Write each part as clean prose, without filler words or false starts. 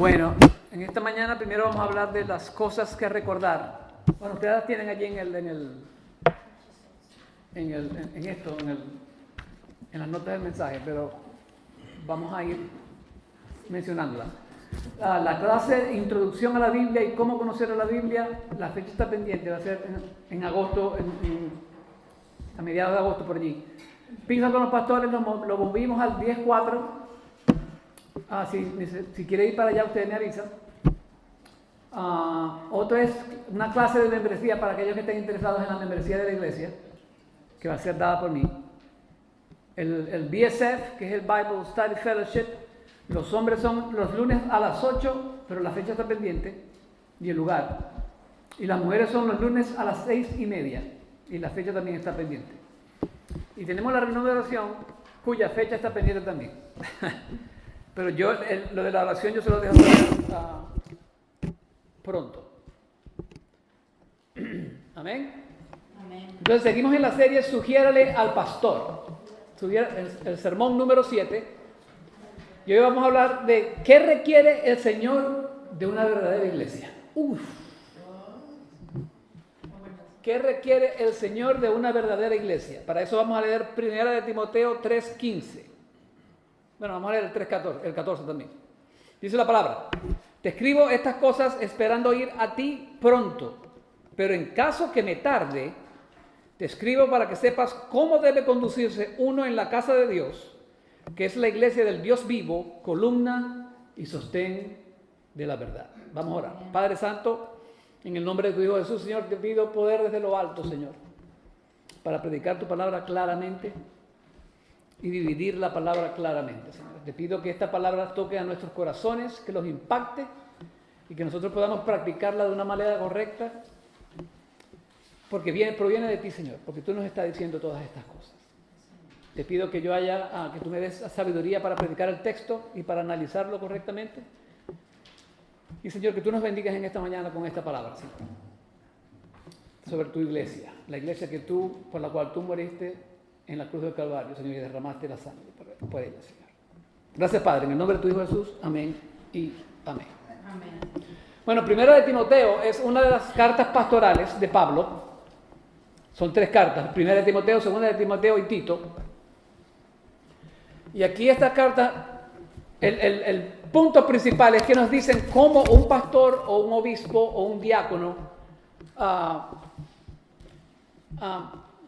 Bueno, en esta mañana primero vamos a hablar de las cosas que recordar. Bueno, ustedes las tienen allí en las notas del mensaje, pero vamos a ir mencionándolas. La clase de introducción a la Biblia y cómo conocer a la Biblia, la fecha está pendiente, va a ser en agosto, a mediados de agosto por allí. Pizza con los pastores lo movimos al 10-4. Si quiere ir para allá, usted me avisa. Otro es una clase de membresía para aquellos que estén interesados en la membresía de la iglesia, que va a ser dada por mí. El BSF, que es el Bible Study Fellowship, los hombres son los lunes a las 8, pero la fecha está pendiente, y el lugar. Y las mujeres son los lunes a las 6:30, y la fecha también está pendiente. Y tenemos la reunión de oración, cuya fecha está pendiente también. Pero lo de la oración yo se lo dejo pronto. Amén. Entonces seguimos en la serie Sugiérale al Pastor. El sermón número 7. Y hoy vamos a hablar de qué requiere el Señor de una verdadera iglesia. ¿Qué requiere el Señor de una verdadera iglesia? Para eso vamos a leer 1 de Timoteo 3:15. Bueno, vamos a leer el 14 también. Dice la palabra: te escribo estas cosas esperando ir a ti pronto, pero en caso que me tarde, te escribo para que sepas cómo debe conducirse uno en la casa de Dios, que es la iglesia del Dios vivo, columna y sostén de la verdad. Vamos a orar. Padre Santo, en el nombre de tu Hijo Jesús, Señor, te pido poder desde lo alto, Señor, para predicar tu palabra claramente y dividir la palabra claramente, Señor. Te pido que esta palabra toque a nuestros corazones, que los impacte y que nosotros podamos practicarla de una manera correcta, porque proviene de ti, Señor, porque tú nos estás diciendo todas estas cosas. Te pido que que tú me des sabiduría para predicar el texto y para analizarlo correctamente. Y, Señor, que tú nos bendigas en esta mañana con esta palabra, Señor, sobre tu iglesia, la iglesia por la cual tú moriste en la cruz del Calvario, Señor, y derramaste la sangre por ella, Señor. Gracias, Padre, en el nombre de tu Hijo Jesús. Amén y amén. Amén. Bueno, 1 de Timoteo es una de las cartas pastorales de Pablo. Son 3 cartas: 1 de Timoteo, 2 de Timoteo y Tito. Y aquí esta carta, el punto principal es que nos dicen cómo un pastor o un obispo o un diácono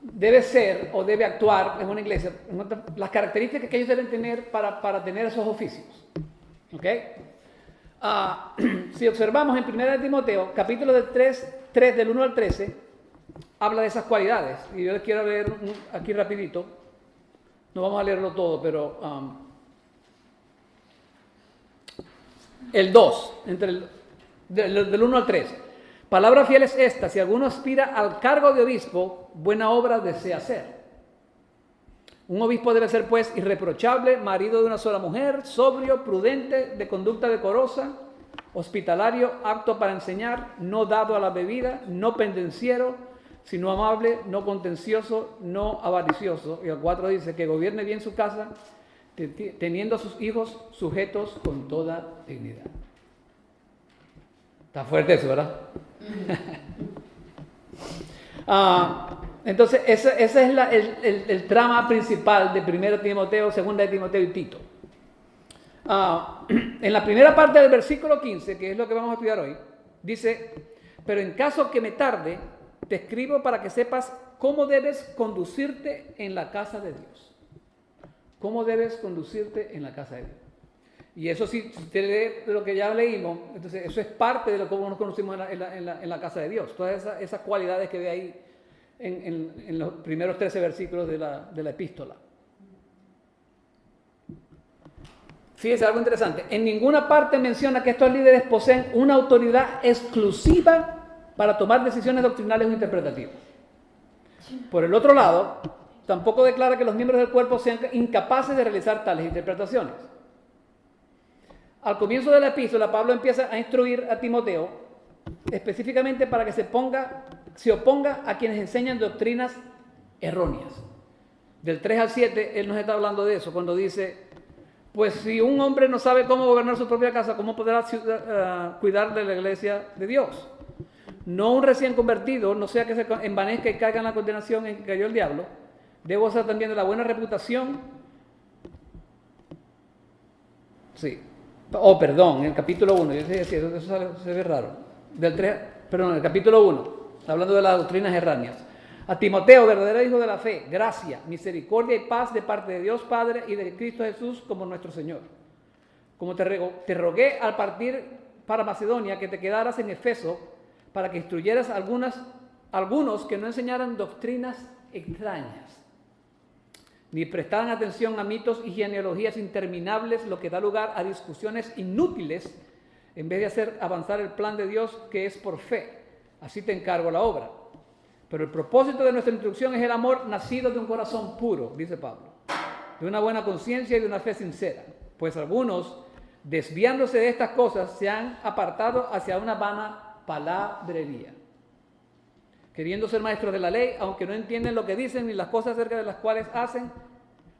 debe ser o debe actuar en una iglesia, las características que ellos deben tener para tener esos oficios. ¿Ok? Si observamos en 1 de Timoteo, capítulo 3 del 1 al 13, habla de esas cualidades. Y yo les quiero leer aquí rapidito. No vamos a leerlo todo, pero el 2, del 1 al 3. Palabra fiel es esta: si alguno aspira al cargo de obispo, buena obra desea hacer. Un obispo debe ser, pues, irreprochable, marido de una sola mujer, sobrio, prudente, de conducta decorosa, hospitalario, apto para enseñar, no dado a la bebida, no pendenciero, sino amable, no contencioso, no avaricioso. Y el 4 dice que gobierne bien su casa, teniendo a sus hijos sujetos con toda dignidad. Está fuerte eso, ¿verdad? Entonces, ese es el trama principal de 1 Timoteo, 2 de Timoteo y Tito. En la primera parte del versículo 15, que es lo que vamos a estudiar hoy, dice: pero en caso que me tarde, te escribo para que sepas cómo debes conducirte en la casa de Dios. ¿Cómo debes conducirte en la casa de Dios? Y eso, si usted lee lo que ya leímos, entonces eso es parte de cómo nos conocimos en la casa de Dios. Todas esas cualidades que ve ahí en los primeros 13 versículos de la epístola. Fíjense algo interesante. En ninguna parte menciona que estos líderes poseen una autoridad exclusiva para tomar decisiones doctrinales o interpretativas. Por el otro lado, tampoco declara que los miembros del cuerpo sean incapaces de realizar tales interpretaciones. Al comienzo de la epístola, Pablo empieza a instruir a Timoteo específicamente para que se oponga a quienes enseñan doctrinas erróneas. Del 3 al 7, él nos está hablando de eso, cuando dice: Pues si un hombre no sabe cómo gobernar su propia casa, ¿cómo podrá cuidar de la iglesia de Dios? No un recién convertido, no sea que se envanezca y caiga en la condenación en que cayó el diablo. Debe gozar también de la buena reputación. Sí. Oh, perdón, en el capítulo 1, yo sé, eso se ve raro. En el capítulo 1, hablando de las doctrinas erráneas. A Timoteo, verdadero hijo de la fe, gracia, misericordia y paz de parte de Dios Padre y de Cristo Jesús como nuestro Señor. Como te rogué al partir para Macedonia que te quedaras en Efeso para que instruyeras a algunos que no enseñaran doctrinas extrañas, ni prestaran atención a mitos y genealogías interminables, lo que da lugar a discusiones inútiles, en vez de hacer avanzar el plan de Dios que es por fe. Así te encargo la obra. Pero el propósito de nuestra instrucción es el amor nacido de un corazón puro, dice Pablo, de una buena conciencia y de una fe sincera. Pues algunos, desviándose de estas cosas, se han apartado hacia una vana palabrería, queriendo ser maestros de la ley, aunque no entienden lo que dicen ni las cosas acerca de las cuales hacen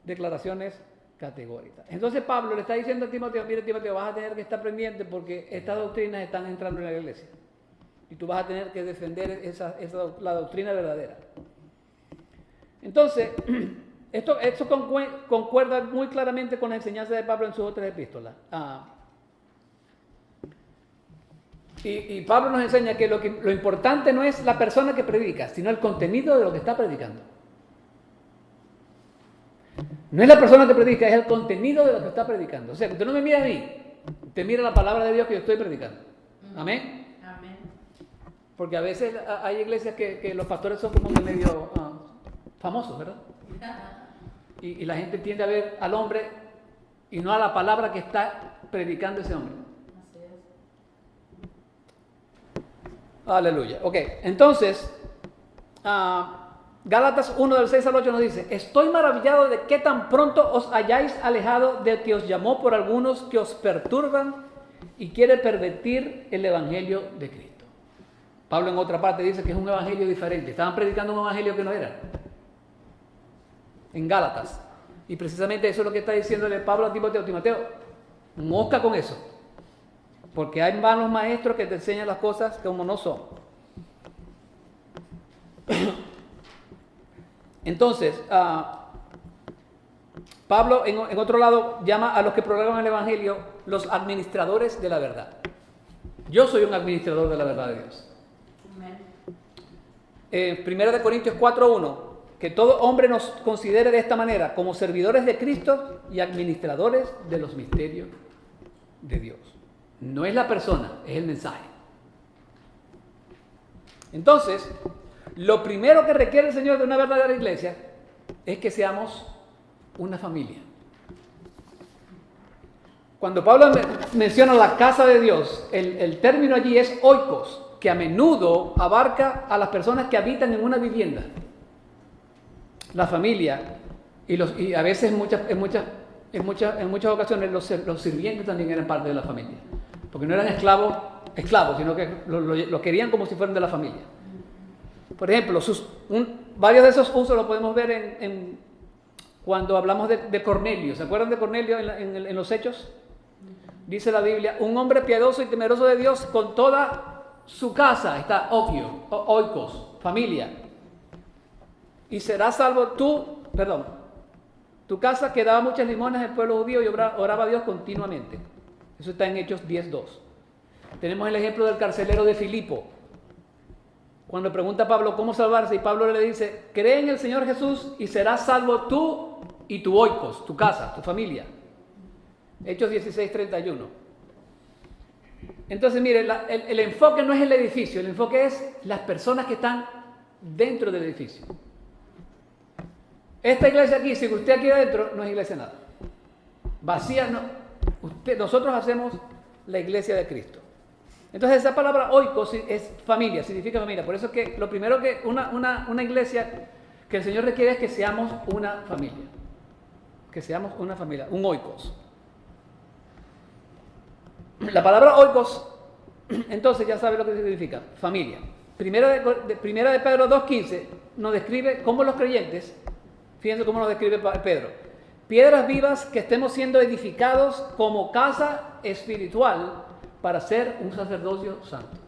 declaraciones categóricas. Entonces Pablo le está diciendo a Timoteo, mire Timoteo, vas a tener que estar pendiente porque estas doctrinas están entrando en la iglesia. Y tú vas a tener que defender la doctrina verdadera. Entonces, esto concuerda muy claramente con la enseñanza de Pablo en sus otras epístolas. Y Pablo nos enseña que lo importante no es la persona que predica, sino el contenido de lo que está predicando. No es la persona que predica, es el contenido de lo que está predicando. O sea, usted no me mira a mí, usted mira la palabra de Dios que yo estoy predicando. Amén. Porque a veces hay iglesias que los pastores son como medio famosos, ¿verdad? Y la gente tiende a ver al hombre y no a la palabra que está predicando ese hombre. Aleluya. Ok, entonces, Gálatas 1 del 6 al 8 nos dice: estoy maravillado de que tan pronto os hayáis alejado del que os llamó por algunos que os perturban y quiere pervertir el evangelio de Cristo. Pablo en otra parte dice que es un evangelio diferente. Estaban predicando un evangelio que no era. En Gálatas. Y precisamente eso es lo que está diciéndole Pablo a Timoteo. Timoteo, mosca con eso. Porque hay malos maestros que te enseñan las cosas como no son. Entonces, Pablo en otro lado llama a los que proclaman el evangelio los administradores de la verdad. Yo soy un administrador de la verdad de Dios. Primera de Corintios 4:1, que todo hombre nos considere de esta manera, como servidores de Cristo y administradores de los misterios de Dios. No es la persona, es el mensaje. Entonces, lo primero que requiere el Señor de una verdadera iglesia es que seamos una familia. Cuando Pablo menciona la casa de Dios, el término allí es oikos, que a menudo abarca a las personas que habitan en una vivienda, la familia, y a veces en muchas ocasiones los sirvientes también eran parte de la familia, porque no eran esclavos, sino que lo querían como si fueran de la familia. Por ejemplo, varios de esos usos los podemos ver cuando hablamos de Cornelio. ¿Se acuerdan de Cornelio en los Hechos? Dice la Biblia: un hombre piadoso y temeroso de Dios con toda su casa, está oikos, familia. Y serás salvo tu casa, que daba muchas limonas al pueblo judío y oraba a Dios continuamente. Eso está en Hechos 10:2. Tenemos el ejemplo del carcelero de Filipo. Cuando pregunta a Pablo cómo salvarse, y Pablo le dice: cree en el Señor Jesús y serás salvo tú y tu oikos, tu casa, tu familia. Hechos 16:31. Entonces, mire, el enfoque no es el edificio, el enfoque es las personas que están dentro del edificio. Esta iglesia aquí, si usted aquí adentro, no es iglesia nada. Vacía, no. Nosotros hacemos la iglesia de Cristo. Entonces, esa palabra oikos es familia, significa familia. Por eso es que lo primero que una iglesia que el Señor requiere es que seamos una familia. Que seamos una familia, un oikos. La palabra oikos, entonces ya sabe lo que significa, familia. Primera de Pedro 2:15 nos describe cómo los creyentes, fíjense cómo nos describe Pedro, Piedras vivas que estemos siendo edificados como casa espiritual para ser un sacerdocio santo.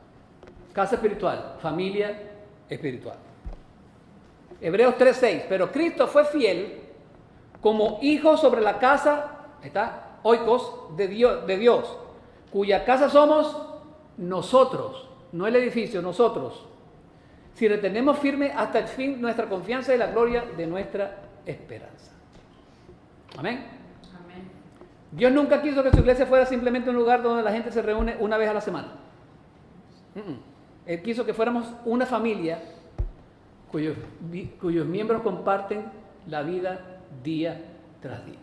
Casa espiritual, familia espiritual. Hebreos 3:6. Pero Cristo fue fiel como hijo sobre la casa, ahí está, oikos de Dios, cuya casa somos nosotros, no el edificio, nosotros. Si retenemos firme hasta el fin nuestra confianza y la gloria de nuestra esperanza. Amén. Amén. Dios nunca quiso que su iglesia fuera simplemente un lugar donde la gente se reúne una vez a la semana. Él quiso que fuéramos una familia cuyos miembros comparten la vida día tras día.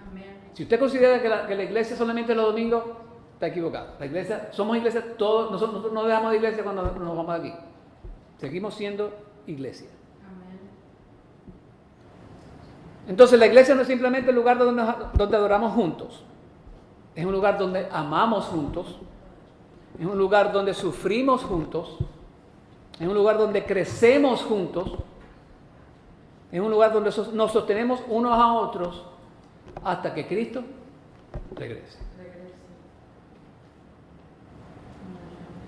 Amén. Si usted considera que la iglesia solamente los domingos, está equivocado. La iglesia, somos iglesia todos, nosotros no dejamos de iglesia cuando nos vamos de aquí. Seguimos siendo iglesia. Amén. Entonces la iglesia no es simplemente el lugar donde adoramos juntos. Es un lugar donde amamos juntos. Es un lugar donde sufrimos juntos. Es un lugar donde crecemos juntos. Es un lugar donde nos sostenemos unos a otros hasta que Cristo regrese.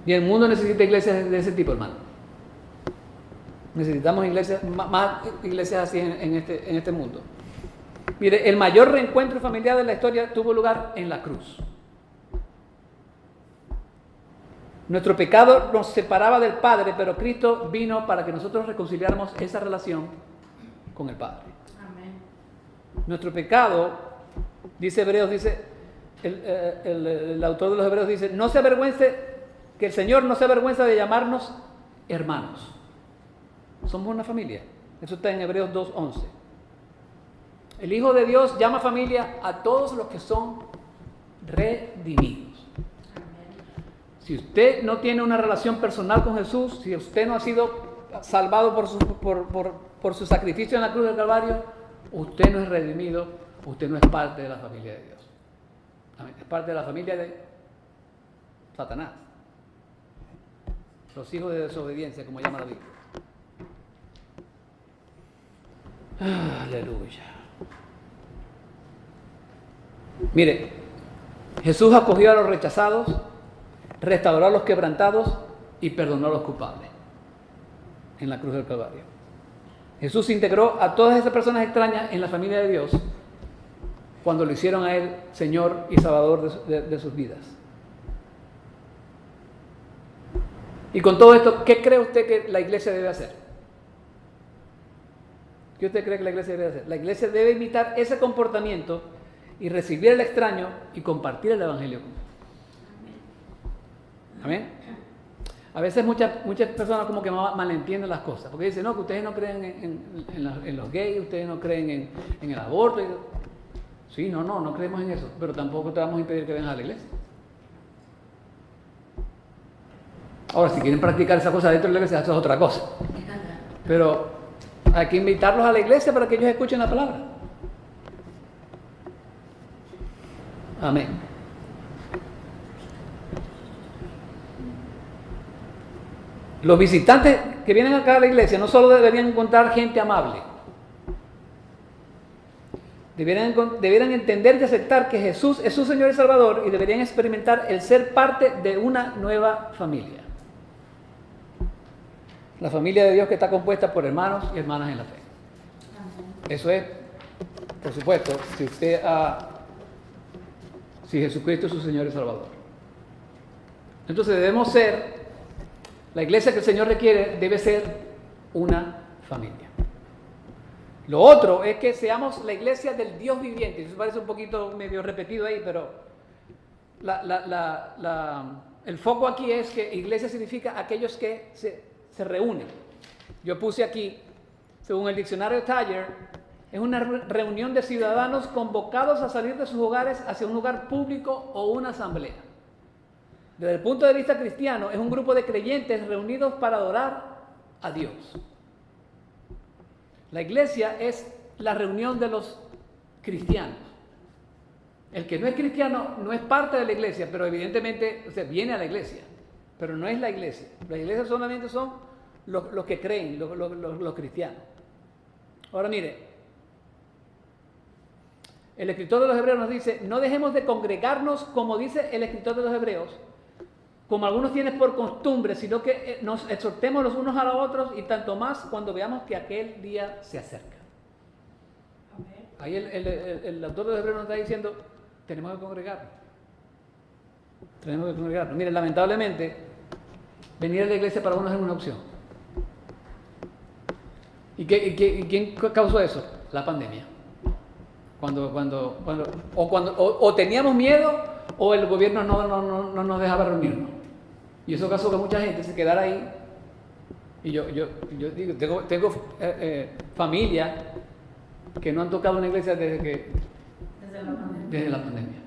Y el mundo necesita iglesias de ese tipo, hermano. Necesitamos iglesias, más iglesias así en este mundo. Mire, el mayor reencuentro familiar de la historia tuvo lugar en la cruz. Nuestro pecado nos separaba del Padre, pero Cristo vino para que nosotros reconciliáramos esa relación con el Padre. Amén. Nuestro pecado, dice Hebreos, dice el autor de los Hebreos dice, no se avergüence, que el Señor no se avergüenza de llamarnos hermanos. Somos una familia. Eso está en Hebreos 2:11. El Hijo de Dios llama familia a todos los que son redimidos. Si usted no tiene una relación personal con Jesús, si usted no ha sido salvado por su sacrificio en la cruz del Calvario, usted no es redimido, usted no es parte de la familia de Dios. Es parte de la familia de Satanás. Los hijos de desobediencia, como llama la Biblia. Aleluya. Mire, Jesús acogió a los rechazados, restauró a los quebrantados y perdonó a los culpables en la cruz del Calvario. Jesús integró a todas esas personas extrañas en la familia de Dios cuando lo hicieron a Él Señor y Salvador de sus vidas. Y con todo esto, ¿qué cree usted que la iglesia debe hacer? ¿Qué usted cree que la iglesia debe hacer? La iglesia debe imitar ese comportamiento y recibir al extraño y compartir el evangelio con él. Amén. A veces muchas personas como que malentienden las cosas, porque dicen, no, que ustedes no creen en los gays, ustedes no creen en el aborto. Sí, no creemos en eso, pero tampoco te vamos a impedir que vengas a la iglesia. Ahora, si quieren practicar esa cosa dentro de la iglesia, eso es otra cosa. Pero hay que invitarlos a la iglesia para que ellos escuchen la palabra. Amén. Los visitantes que vienen acá a la iglesia no solo deberían encontrar gente amable, debieran entender y aceptar que Jesús es su Señor y Salvador y deberían experimentar el ser parte de una nueva familia. La familia de Dios que está compuesta por hermanos y hermanas en la fe. Eso es, por supuesto, si Jesucristo es su Señor y Salvador. Entonces debemos ser, la iglesia que el Señor requiere debe ser una familia. Lo otro es que seamos la iglesia del Dios viviente. Eso parece un poquito medio repetido ahí, pero el foco aquí es que iglesia significa aquellos que se reúnen. Yo puse aquí, según el diccionario Taller, es una reunión de ciudadanos convocados a salir de sus hogares hacia un lugar público o una asamblea. Desde el punto de vista cristiano, es un grupo de creyentes reunidos para adorar a Dios. La iglesia es la reunión de los cristianos. El que no es cristiano no es parte de la iglesia, pero evidentemente viene a la iglesia, pero no es la iglesia. La iglesia solamente son los que creen, los cristianos. Ahora mire, el escritor de los Hebreos nos dice, no dejemos de congregarnos como dice el escritor de los Hebreos, como algunos tienen por costumbre, sino que nos exhortemos los unos a los otros y tanto más cuando veamos que aquel día se acerca. Ahí el autor de los Hebreos nos está diciendo, tenemos que congregarnos. Tenemos que congregarnos. Miren, lamentablemente, venir a la iglesia para unos es una opción. ¿Y quién causó eso? La pandemia. O teníamos miedo o el gobierno no nos dejaba reunirnos. Y eso causó que mucha gente se quedara ahí. Y yo digo, tengo familia que no han tocado una iglesia desde la pandemia.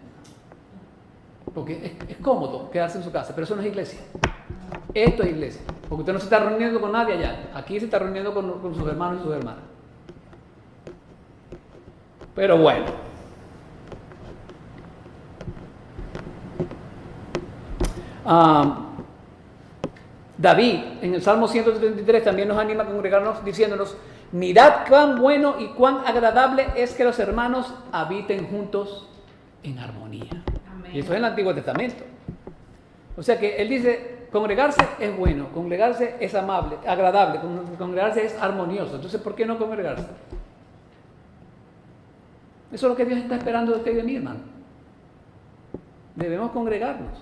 Porque es cómodo quedarse en su casa, pero eso no es iglesia. Esto es iglesia. Porque usted no se está reuniendo con nadie allá. Aquí se está reuniendo con sus hermanos y sus hermanas. Pero bueno. David, en el Salmo 133, también nos anima a congregarnos diciéndonos, mirad cuán bueno y cuán agradable es que los hermanos habiten juntos en armonía. Amén. Y eso es en el Antiguo Testamento. O sea que él dice, congregarse es bueno, congregarse es amable, agradable, congregarse es armonioso. Entonces, ¿por qué no congregarse? Eso es lo que Dios está esperando de usted y de mí, hermano. Debemos congregarnos.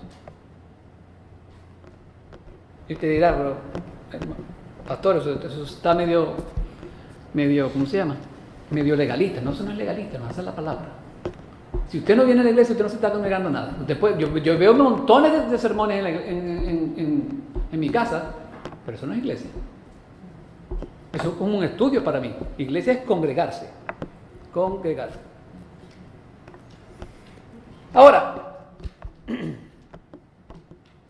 Y usted dirá, pero, pastor, eso está medio, ¿cómo se llama? Medio legalista. No, eso no es legalista, no, esa es la palabra. Si usted no viene a la iglesia, usted no se está congregando nada. Yo veo montones de sermones en mi casa, pero eso no es iglesia. Eso es como un estudio para mí. Iglesia es congregarse. Congregarse. Ahora,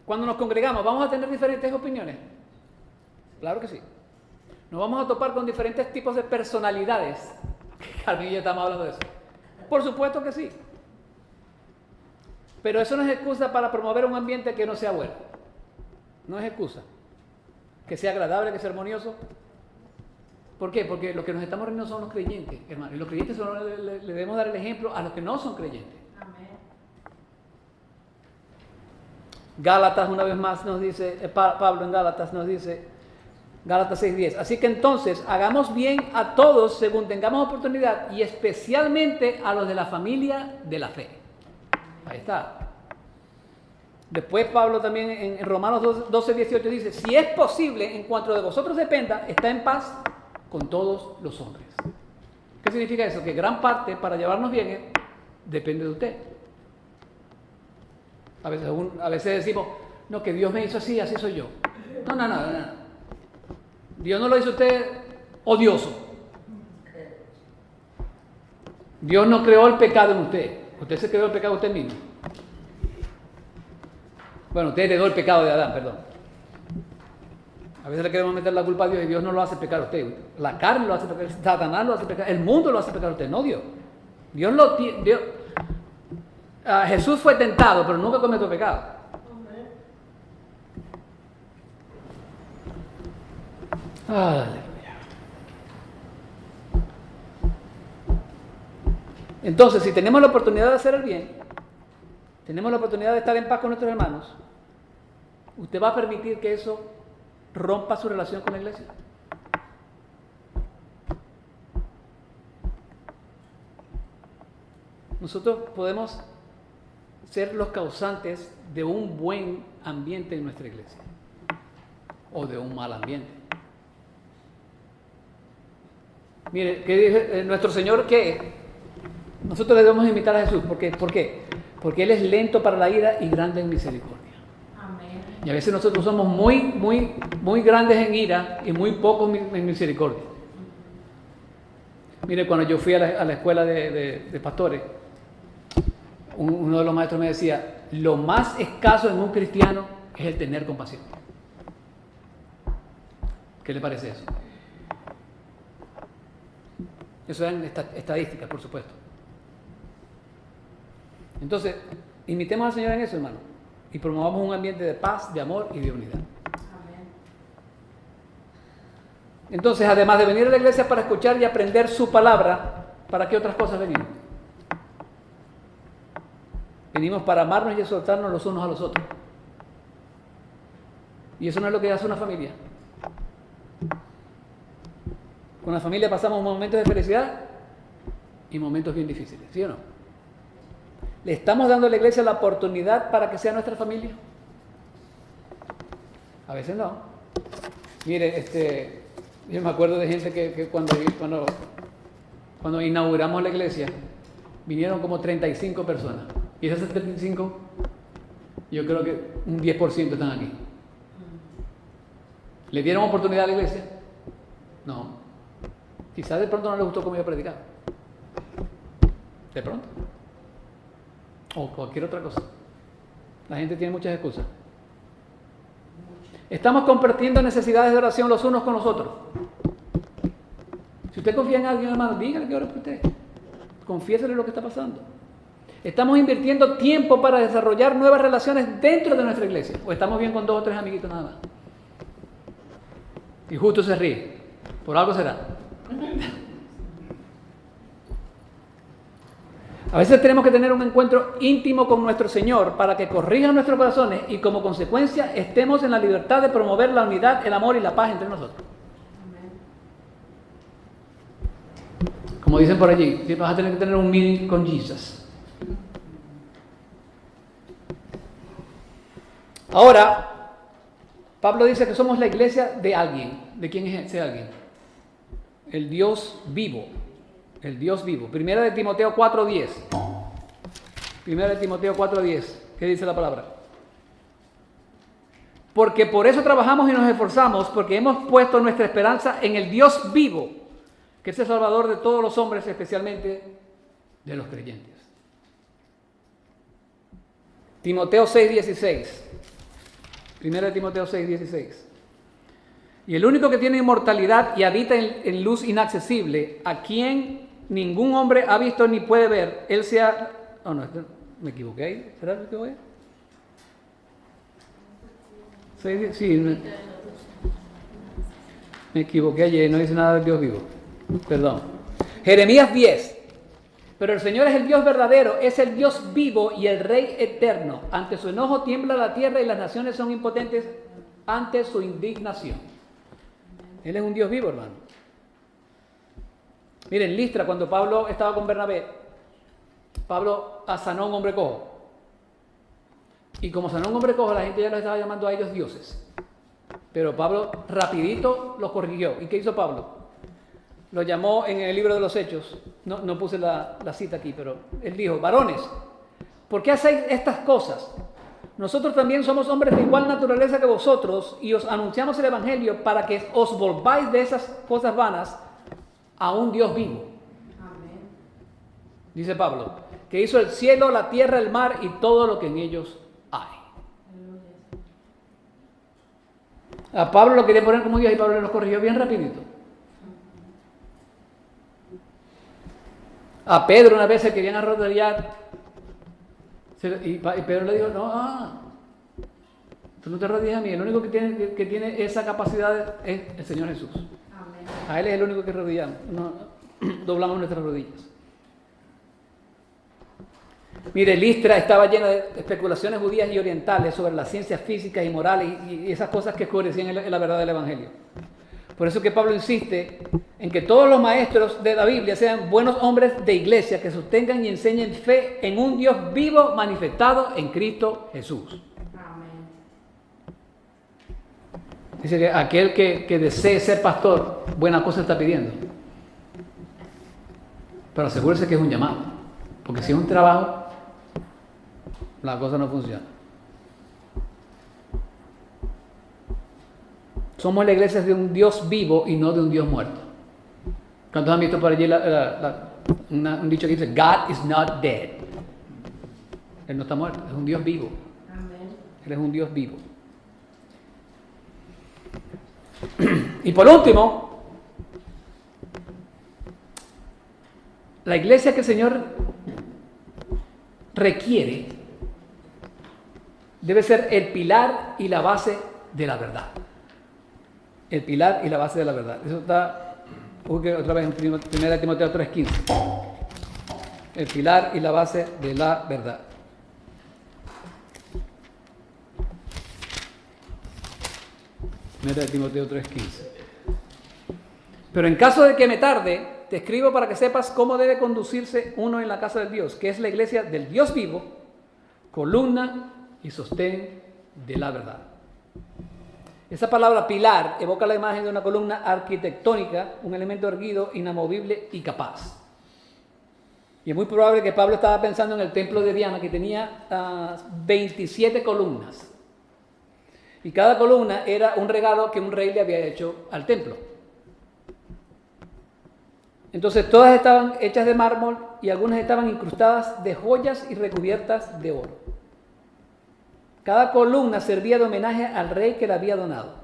cuando nos congregamos, ¿vamos a tener diferentes opiniones? Claro que sí. Nos vamos a topar con diferentes tipos de personalidades. Carmen y yo estamos hablando de eso. Por supuesto que sí. Pero eso no es excusa para promover un ambiente que no sea bueno. No es excusa. Que sea agradable, que sea armonioso. ¿Por qué? Porque los que nos estamos reuniendo son los creyentes, hermano. Y los creyentes le debemos dar el ejemplo a los que no son creyentes. Amén. Gálatas, una vez más, nos dice, Pablo en Gálatas nos dice, Gálatas 6:10. Así que entonces, hagamos bien a todos según tengamos oportunidad y especialmente a los de la familia de la fe. Ahí está. Después Pablo también en Romanos 12:18 dice, si es posible, en cuanto de vosotros dependa, está en paz con todos los hombres. ¿Qué significa eso? Que gran parte para llevarnos bien depende de usted. A veces decimos, no, que Dios me hizo así, así soy yo. No. Dios no lo hizo usted odioso. Dios no creó el pecado en usted. Usted se creó el pecado usted mismo. Bueno, usted heredó el pecado de Adán, perdón. A veces le queremos meter la culpa a Dios y Dios no lo hace pecar a usted. La carne lo hace pecar, Satanás lo hace pecar, el mundo lo hace pecar a usted, no Dios. Jesús fue tentado, pero nunca cometió pecado. Aleluya. Entonces, si tenemos la oportunidad de hacer el bien, tenemos la oportunidad de estar en paz con nuestros hermanos, ¿usted va a permitir que eso rompa su relación con la iglesia? Nosotros podemos ser los causantes de un buen ambiente en nuestra iglesia o de un mal ambiente. Mire, ¿qué dice nuestro Señor? Que nosotros le debemos imitar a Jesús. ¿Por qué? Porque Él es lento para la ira y grande en misericordia. Amén. Y a veces nosotros somos muy grandes en ira y muy pocos en misericordia. Mire, cuando yo fui a la escuela de pastores, uno de los maestros me decía, lo más escaso en un cristiano es el tener compasión. ¿Qué le parece eso? Eso es estadísticas, por supuesto. Entonces, imitemos al Señor en eso, hermano, y promovamos un ambiente de paz, de amor y de unidad. Amén. Entonces, además de venir a la iglesia para escuchar y aprender su palabra, ¿para qué otras cosas venimos? Venimos para amarnos y exhortarnos los unos a los otros. Y eso no es lo que hace una familia. Con la familia pasamos momentos de felicidad y momentos bien difíciles, ¿sí o no? ¿Le estamos dando a la iglesia la oportunidad para que sea nuestra familia? A veces no. Mire, yo me acuerdo de gente que cuando inauguramos la iglesia, vinieron como 35 personas. Y esas 35, yo creo que un 10% están aquí. ¿Le dieron oportunidad a la iglesia? No. Quizás de pronto no les gustó cómo yo predicaba. De pronto. O cualquier otra cosa. La gente tiene muchas excusas. Estamos compartiendo necesidades de oración los unos con los otros. Si usted confía en alguien, hermano, dígale que ore por usted. Confiésele lo que está pasando. Estamos invirtiendo tiempo para desarrollar nuevas relaciones dentro de nuestra iglesia. O estamos bien con 2 o 3 amiguitos nada más. Y justo se ríe. Por algo será. A veces tenemos que tener un encuentro íntimo con nuestro Señor para que corrija nuestros corazones y como consecuencia estemos en la libertad de promover la unidad, el amor y la paz entre nosotros. Como dicen por allí, vas a tener que tener un meeting con Jesús. Ahora, Pablo dice que somos la iglesia de alguien. ¿De quién es ese alguien? El Dios vivo. El Dios vivo. Primera de Timoteo 4:10. Primera de Timoteo 4:10. ¿Qué dice la palabra? Porque por eso trabajamos y nos esforzamos, porque hemos puesto nuestra esperanza en el Dios vivo, que es el Salvador de todos los hombres, especialmente de los creyentes. Timoteo 6:16. Primera de Timoteo 6:16. Y el único que tiene inmortalidad y habita en luz inaccesible, a quien ningún hombre ha visto ni puede ver, él sea... Oh, no, me equivoqué ahí. ¿Será lo que voy? Sí, me equivoqué ayer, no dice nada del Dios vivo. Perdón. Jeremías 10. Pero el Señor es el Dios verdadero, es el Dios vivo y el Rey eterno. Ante su enojo tiembla la tierra y las naciones son impotentes ante su indignación. Él es un Dios vivo, hermano. Miren, Listra, cuando Pablo estaba con Bernabé, Pablo sanó a un hombre cojo. Y como sanó a un hombre cojo, la gente ya los estaba llamando a ellos dioses. Pero Pablo rapidito los corrigió. ¿Y qué hizo Pablo? Lo llamó en el libro de los Hechos. No puse la cita aquí, pero él dijo: varones, ¿por qué hacéis estas cosas? Nosotros también somos hombres de igual naturaleza que vosotros y os anunciamos el Evangelio para que os volváis de esas cosas vanas a un Dios vivo. Amén. Dice Pablo, que hizo el cielo, la tierra, el mar y todo lo que en ellos hay. A Pablo lo quería poner como Dios y Pablo los corrigió bien rapidito. A Pedro una vez se querían arrodillar y Pedro le dijo: no, tú no te arrodillas a mí, el único que tiene esa capacidad es el Señor Jesús. Amén. A Él es el único que arrodillamos, doblamos nuestras rodillas. Mire, Listra estaba llena de especulaciones judías y orientales sobre las ciencias físicas y morales y esas cosas que oscurecían en la verdad del Evangelio. Por eso que Pablo insiste en que todos los maestros de la Biblia sean buenos hombres de iglesia que sostengan y enseñen fe en un Dios vivo manifestado en Cristo Jesús. Amén. Dice que aquel que desee ser pastor, buena cosa está pidiendo. Pero asegúrese que es un llamado. Porque si es un trabajo, la cosa no funciona. Somos la iglesia de un Dios vivo y no de un Dios muerto. ¿Cuántos han visto por allí un dicho que dice: God is not dead? Él no está muerto, es un Dios vivo. Amén. Él es un Dios vivo. Y por último, la iglesia que el Señor requiere debe ser el pilar y la base de la verdad. El pilar y la base de la verdad. Eso está otra vez en 1 Timoteo 3:15. El pilar y la base de la verdad. Primera de Timoteo 3:15. Pero en caso de que me tarde, te escribo para que sepas cómo debe conducirse uno en la casa de Dios, que es la iglesia del Dios vivo, columna y sostén de la verdad. Esa palabra pilar evoca la imagen de una columna arquitectónica, un elemento erguido, inamovible y capaz. Y es muy probable que Pablo estaba pensando en el templo de Diana, que tenía 27 columnas. Y cada columna era un regalo que un rey le había hecho al templo. Entonces todas estaban hechas de mármol y algunas estaban incrustadas de joyas y recubiertas de oro. Cada columna servía de homenaje al rey que la había donado.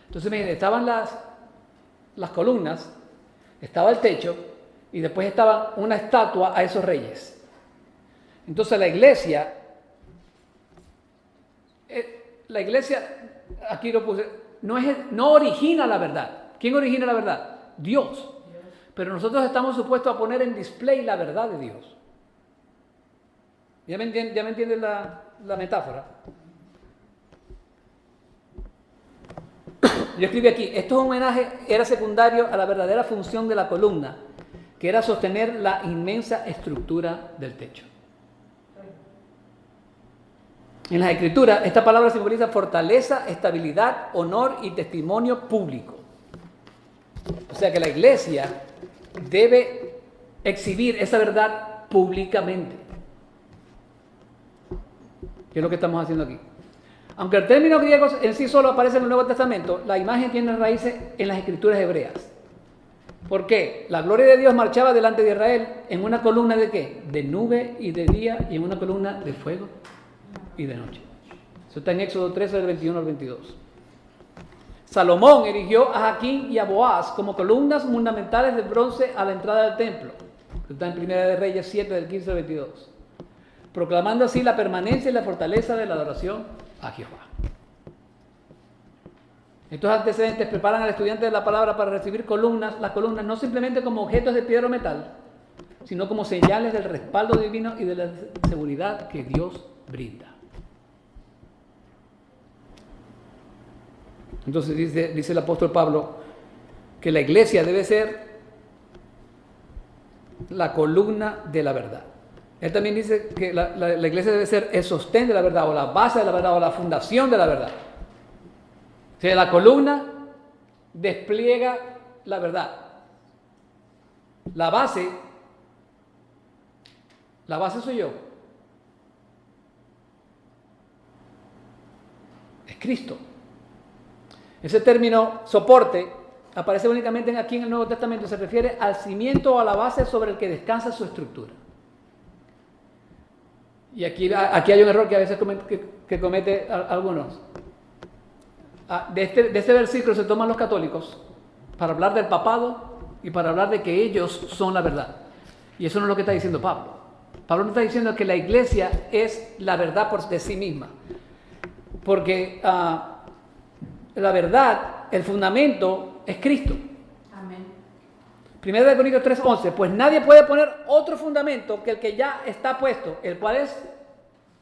Entonces miren, estaban las columnas, estaba el techo y después estaba una estatua a esos reyes. Entonces la iglesia, aquí lo puse, no origina la verdad. ¿Quién origina la verdad? Dios. Pero nosotros estamos supuestos a poner en display la verdad de Dios. ¿Ya me entienden la metáfora? Yo escribí aquí, esto es un homenaje, era secundario a la verdadera función de la columna, que era sostener la inmensa estructura del techo. En las Escrituras, esta palabra simboliza fortaleza, estabilidad, honor y testimonio público. O sea que la iglesia debe exhibir esa verdad públicamente. ¿Qué es lo que estamos haciendo aquí? Aunque el término griego en sí solo aparece en el Nuevo Testamento, la imagen tiene raíces en las escrituras hebreas. ¿Por qué? La gloria de Dios marchaba delante de Israel en una columna de ¿qué? De nube y de día, y en una columna de fuego y de noche. Eso está en Éxodo 13, del 21 al 22. Salomón erigió a Jaquín y a Boaz como columnas fundamentales de bronce a la entrada del templo. Está en Primera de Reyes 7, del 15 al 22. Proclamando así la permanencia y la fortaleza de la adoración a Jehová. Estos antecedentes preparan al estudiante de la palabra para recibir las columnas no simplemente como objetos de piedra o metal, sino como señales del respaldo divino y de la seguridad que Dios brinda. Entonces dice el apóstol Pablo que la iglesia debe ser la columna de la verdad. Él también dice que la iglesia debe ser el sostén de la verdad, o la base de la verdad, o la fundación de la verdad. O sea, la columna despliega la verdad. La base soy yo. Es Cristo. Ese término soporte aparece únicamente aquí en el Nuevo Testamento. Se refiere al cimiento o a la base sobre el que descansa su estructura. Y aquí hay un error que a veces comete algunos. De este versículo se toman los católicos para hablar del papado y para hablar de que ellos son la verdad. Y eso no es lo que está diciendo Pablo. Pablo no está diciendo que la iglesia es la verdad de sí misma. Porque la verdad, el fundamento es Cristo. Amén. Primera de Corintios 3:11, pues nadie puede poner otro fundamento que el que ya está puesto, el cual es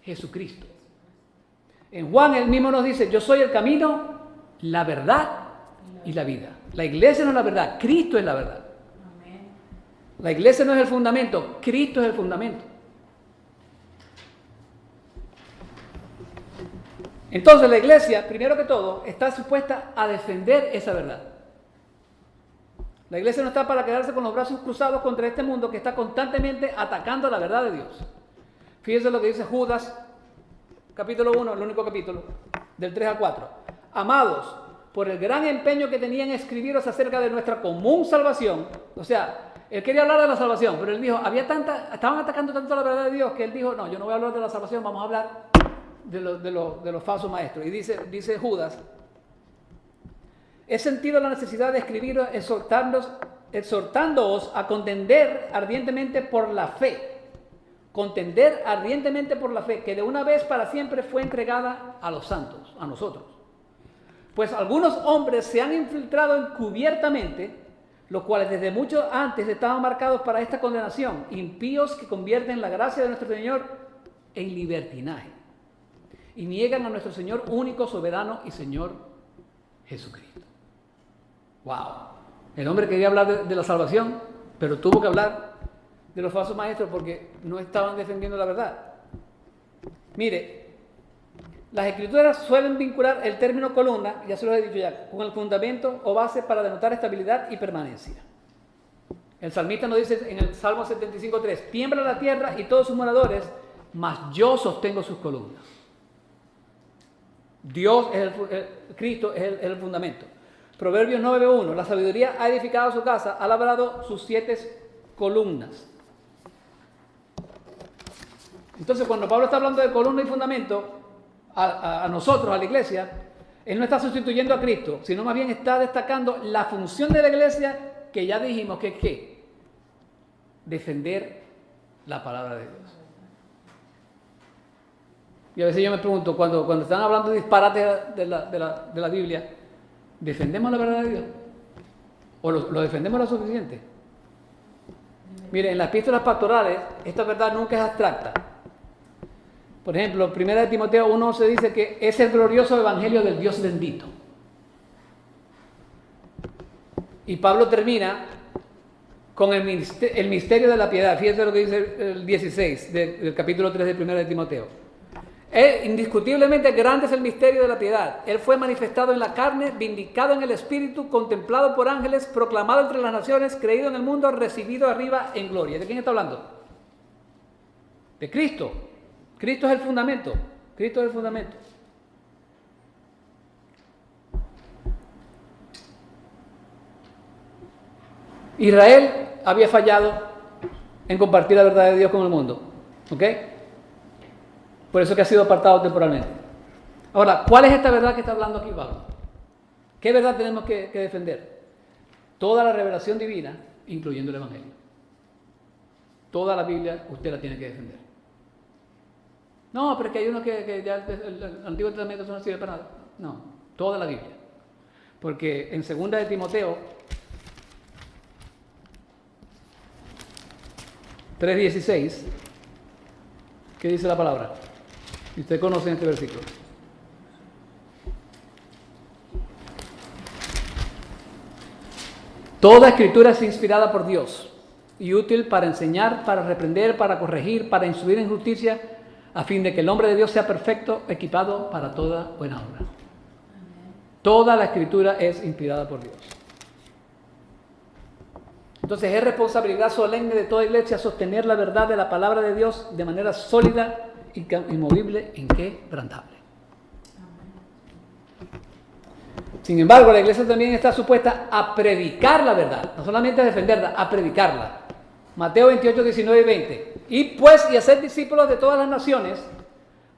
Jesucristo. En Juan él mismo nos dice, yo soy el camino, la verdad y la vida. La iglesia no es la verdad, Cristo es la verdad. Amén. La iglesia no es el fundamento, Cristo es el fundamento. Entonces la iglesia, primero que todo, está supuesta a defender esa verdad. La iglesia no está para quedarse con los brazos cruzados contra este mundo que está constantemente atacando la verdad de Dios. Fíjense lo que dice Judas, capítulo 1, el único capítulo, del 3 al 4. Amados, por el gran empeño que tenían en escribiros acerca de nuestra común salvación, o sea, él quería hablar de la salvación, pero él dijo, estaban atacando tanto la verdad de Dios que él dijo, no, yo no voy a hablar de la salvación, vamos a hablar de los falsos maestros. Y dice Judas, he sentido la necesidad de escribiros exhortándoos a contender ardientemente por la fe. Contender ardientemente por la fe, que de una vez para siempre fue entregada a los santos, a nosotros. Pues algunos hombres se han infiltrado encubiertamente, los cuales desde mucho antes estaban marcados para esta condenación, impíos que convierten la gracia de nuestro Señor en libertinaje y niegan a nuestro Señor único, soberano y Señor Jesucristo. ¡Wow! El hombre quería hablar de la salvación, pero tuvo que hablar de los falsos maestros porque no estaban defendiendo la verdad. Mire, las escrituras suelen vincular el término columna, ya se lo he dicho ya, con el fundamento o base para denotar estabilidad y permanencia. El salmista nos dice en el Salmo 75:3, tiembla la tierra y todos sus moradores, mas yo sostengo sus columnas. Dios es Cristo es el fundamento. Proverbios 9:1, la sabiduría ha edificado su casa, ha labrado sus 7 columnas. Entonces, cuando Pablo está hablando de columna y fundamento, a nosotros, a la iglesia, él no está sustituyendo a Cristo, sino más bien está destacando la función de la iglesia que ya dijimos que es ¿qué? Defender la palabra de Dios. Y a veces yo me pregunto, cuando están hablando de disparates de la Biblia, ¿defendemos la verdad de Dios? ¿O lo defendemos lo suficiente? Mire, en las epístolas pastorales, esta verdad nunca es abstracta. Por ejemplo, 1 Timoteo 1:11 dice que es el glorioso evangelio del Dios bendito. Y Pablo termina con el misterio de la piedad. Fíjense lo que dice el 16 del capítulo 3 de 1 Timoteo. Indiscutiblemente grande es el misterio de la piedad. Él fue manifestado en la carne, vindicado en el espíritu, contemplado por ángeles, proclamado entre las naciones, creído en el mundo, recibido arriba en gloria. ¿De quién está hablando? De Cristo. Cristo es el fundamento. Cristo es el fundamento. Israel había fallado en compartir la verdad de Dios con el mundo. ¿Ok? Por eso que ha sido apartado temporalmente. Ahora, ¿cuál es esta verdad que está hablando aquí Pablo? ¿Qué verdad tenemos que defender? Toda la revelación divina, incluyendo el Evangelio. Toda la Biblia usted la tiene que defender. No, pero es que hay unos que ya el Antiguo Testamento no sirve para nada. No, toda la Biblia. Porque en 2 de Timoteo 3:16, ¿qué dice la palabra? Y ustedes conocen este versículo. Toda escritura es inspirada por Dios y útil para enseñar, para reprender, para corregir, para instruir en justicia, a fin de que el hombre de Dios sea perfecto, equipado para toda buena obra. Toda la escritura es inspirada por Dios. Entonces es responsabilidad solemne de toda iglesia sostener la verdad de la palabra de Dios de manera sólida, inmovible, inquebrantable. Sin embargo, la iglesia también está supuesta a predicar la verdad, no solamente a defenderla, a predicarla. Mateo 28, 19 y 20. Y pues y hacer discípulos de todas las naciones,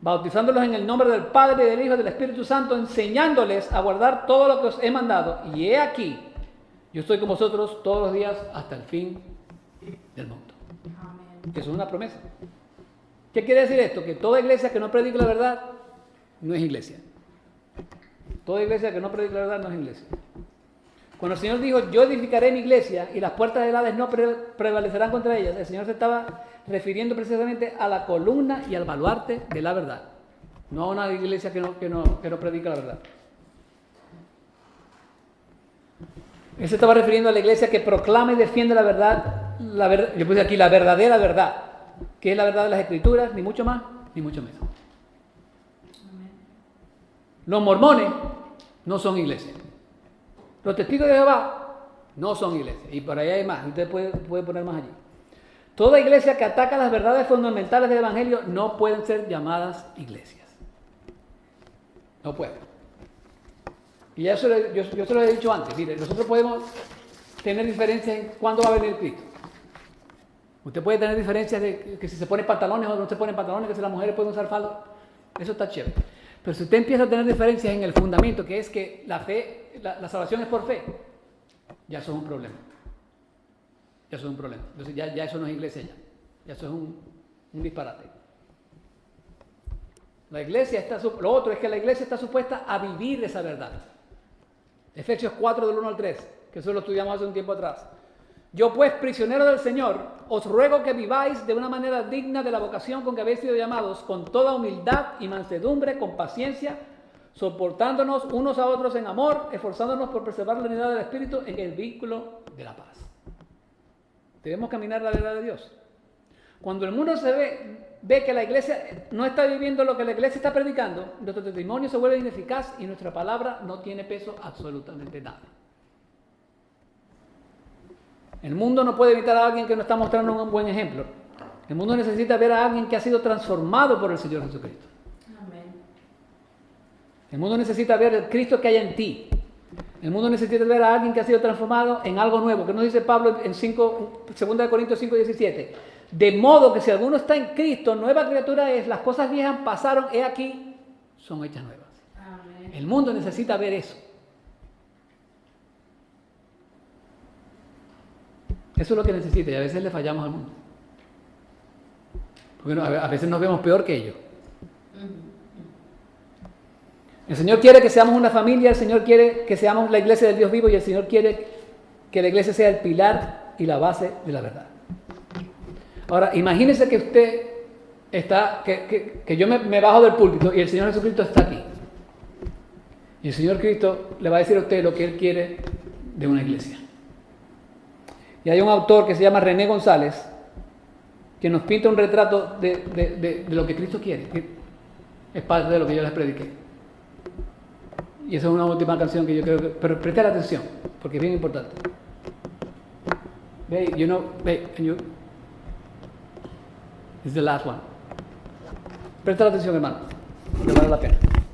bautizándolos en el nombre del Padre, del Hijo y del Espíritu Santo, enseñándoles a guardar todo lo que os he mandado. Y he aquí, yo estoy con vosotros todos los días hasta el fin del mundo. Amén. Eso es una promesa. ¿Qué quiere decir esto? Que toda iglesia que no predique la verdad no es iglesia. Toda iglesia que no predique la verdad no es iglesia. Cuando el Señor dijo, yo edificaré mi iglesia y las puertas del Hades no prevalecerán contra ellas, el Señor se estaba refiriendo precisamente a la columna y al baluarte de la verdad. No a una iglesia que no predica la verdad. Él se estaba refiriendo a la iglesia que proclama y defiende la verdad, yo puse aquí la verdadera verdad, que es la verdad de las Escrituras, ni mucho más, ni mucho menos. Los mormones no son iglesia. Los testigos de Jehová no son iglesia. Y por ahí hay más. Usted puede poner más allí. Toda iglesia que ataca las verdades fundamentales del Evangelio no pueden ser llamadas iglesias. No pueden. Y eso yo se lo he dicho antes. Mire, nosotros podemos tener diferencias en cuándo va a venir Cristo. Usted puede tener diferencias de que si se pone pantalones o no se pone pantalones, que si las mujeres pueden usar falda. Eso está chévere. Pero si usted empieza a tener diferencias en el fundamento, que es que la fe, la salvación es por fe, ya eso es un problema. Ya eso es un problema. Entonces ya eso no es iglesia ya. Ya eso es un disparate. La iglesia lo otro es que la iglesia está supuesta a vivir esa verdad. Efesios 4 del 1 al 3, que eso lo estudiamos hace un tiempo atrás. Yo pues, prisionero del Señor, os ruego que viváis de una manera digna de la vocación con que habéis sido llamados, con toda humildad y mansedumbre, con paciencia, soportándonos unos a otros en amor, esforzándonos por preservar la unidad del Espíritu en el vínculo de la paz. Debemos caminar la verdad de Dios. Cuando el mundo ve que la iglesia no está viviendo lo que la iglesia está predicando, nuestro testimonio se vuelve ineficaz y nuestra palabra no tiene peso absolutamente nada. El mundo no puede evitar a alguien que no está mostrando un buen ejemplo. El mundo necesita ver a alguien que ha sido transformado por el Señor Jesucristo. Amén. El mundo necesita ver el Cristo que hay en ti. El mundo necesita ver a alguien que ha sido transformado en algo nuevo. ¿Qué nos dice Pablo en 2 Corintios 5:17? De modo que si alguno está en Cristo, nueva criatura es, las cosas viejas pasaron, he aquí, son hechas nuevas. Amén. El mundo necesita ver eso. Eso es lo que necesita y a veces le fallamos al mundo. Porque a veces nos vemos peor que ellos. El Señor quiere que seamos una familia, el Señor quiere que seamos la iglesia del Dios vivo y el Señor quiere que la iglesia sea el pilar y la base de la verdad. Ahora, imagínese que usted está, que yo me bajo del púlpito y el Señor Jesucristo está aquí. Y el Señor Cristo le va a decir a usted lo que Él quiere de una iglesia. Y hay un autor que se llama René González que nos pinta un retrato de lo que Cristo quiere. Es parte de lo que yo les prediqué. Y esa es una última canción que yo creo que... Pero presta atención, porque es bien importante. This is the last one. Presta atención, hermano, porque vale la pena.